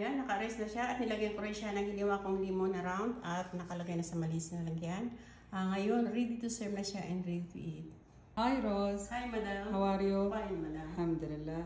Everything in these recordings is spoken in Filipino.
Ayan, naka-rest na siya at nilagay ko rin siya ng ginawa kong limon na round at nakalagay na sa malinis na lagyan. Ngayon, ready to serve na siya and ready to eat. هاي روز. Hi, madam. How are you? Fine, madam. الحمد لله.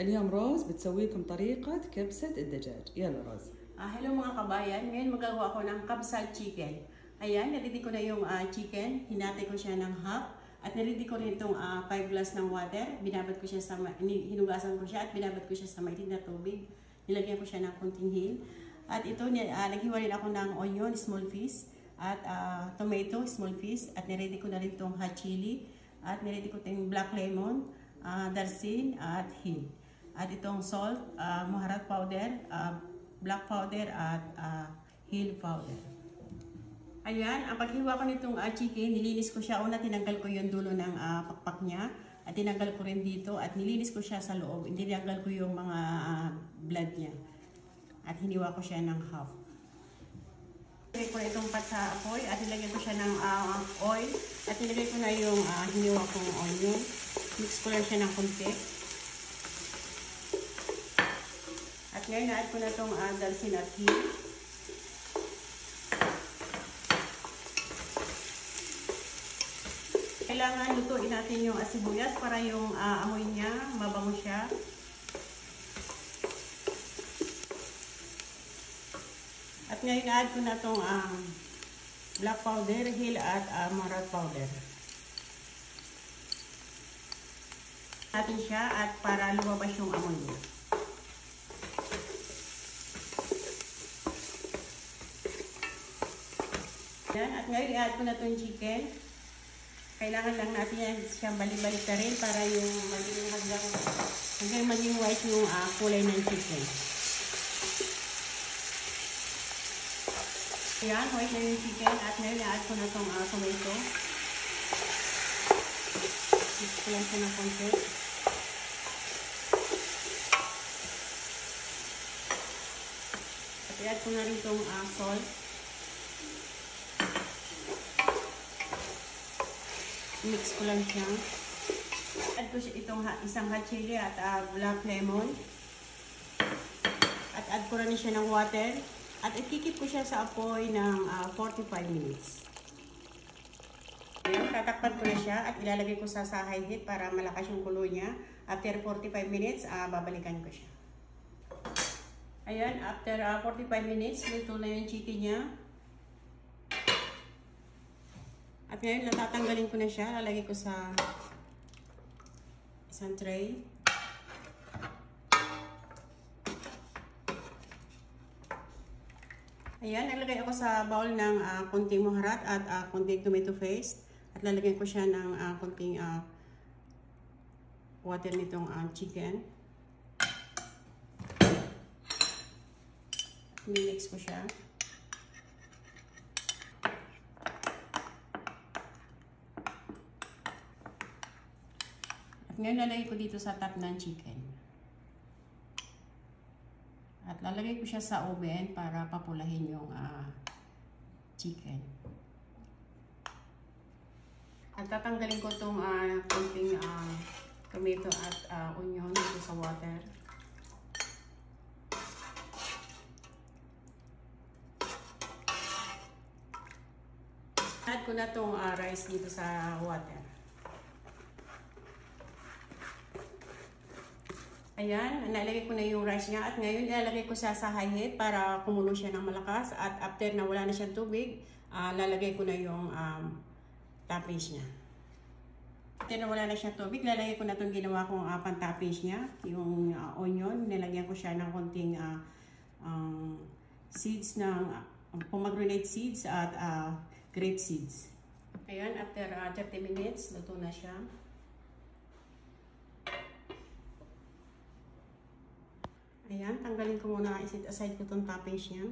اليوم روز بتسوي لكم طريقة كبسة الدجاج. يلا روز. Hello mga kabayan. Ngayon magagawa ko ng kabsal chicken. Ayan, nalidi ko na yung chicken. Hinati ko siya ng half. At nalidi ko rin itong 5 glass ng water. Binabad ko siya sa, hinugasan ko siya at binabad ko siya sa maitim na tubig. Nilagyan ko siya ng kunting hil. At ito, naghiwa rin ako ng onion, small piece. At tomato, small piece. At niredy ko na rin itong hot chili. At niredy ko itong black lemon, darsin, at hil. At itong salt, muharat powder, black powder, at hil powder. Ayan, ang paghiwa ko nitong chicken, nilinis ko siya. Una, tinanggal ko yung dulo ng pakpak niya. At tinanggal ko rin dito. At nilinis ko siya sa loob. Tinanggal ko yung mga blood niya. At hiniwa ko siya ng half. Nilagay ko na itong pat sa apoy. At nilagay ko siya ng oil. At nilagay ko na yung hiniwa kong onion. Mix ko lang siya ng konti. At ngayon, na-add ko na itong darsin at hil. Kailangan lutuin natin yung sibuyas para yung amoy niya, mabango siya. At ngayon, na-add ko na itong black powder, hil at muharat powder. Natin siya at para lumabas yung amoy niya. Yan. At ngayon, i-add ko na itong chicken. Kailangan lang natin yan siyang balik-balik na rin para yung hanggang maging white yung kulay ng chicken. Ayan, white na yung chicken. At ngayon, i-add ko na itong tomato. Mix ko lang siya ng konti. At i-add ko na rin itong salt. Mix ko lang siya. Add ko siya itong isang hot chili at black lemon. At add ko rin siya ng water. At ikikip ko siya sa apoy ng 45 minutes. Ayan, tatakpan ko na siya at ilalagay ko sa high heat para malakas yung kulo niya. After 45 minutes, babalikan ko siya. Ayan, after 45 minutes, luto na yung chicken niya. At ngayon, natatanggalin ko na siya. Lalagay ko sa isang tray. Ayan, naglagay ako sa bowl ng kunting muharat at kunting tomato paste. At lalagyan ko siya ng kunting water nitong chicken. Mimix ko siya. Ngayon, lalagay ko dito sa top ng chicken. At lalagay ko siya sa oven para papulahin yung chicken. At tatanggalin ko itong kunting tomato at onion dito sa water. Add ko na itong rice dito sa water. Ayan, nalagay ko na yung rice niya at ngayon ilalagay ko siya sa high heat para kumulo siya ng malakas at after na wala na siyang tubig, lalagay ko na yung toppings niya. After na wala na siyang tubig, lalagay ko na itong ginawa kong pan-toppings niya, yung onion, nilagyan ko siya ng konting seeds ng pomegranate seeds at grape seeds. Ayan, after 30 minutes, luto na siya. Ayan, tanggalin ko muna, isit aside ko itong toppings niya.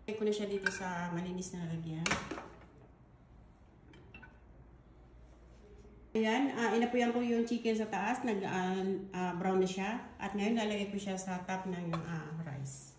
Lagay ko na siya dito sa malinis na lalagyan. Ayan, inapuyan ko yung chicken sa taas, nag-brown na siya. At ngayon, lalagay ko siya sa top ng rice.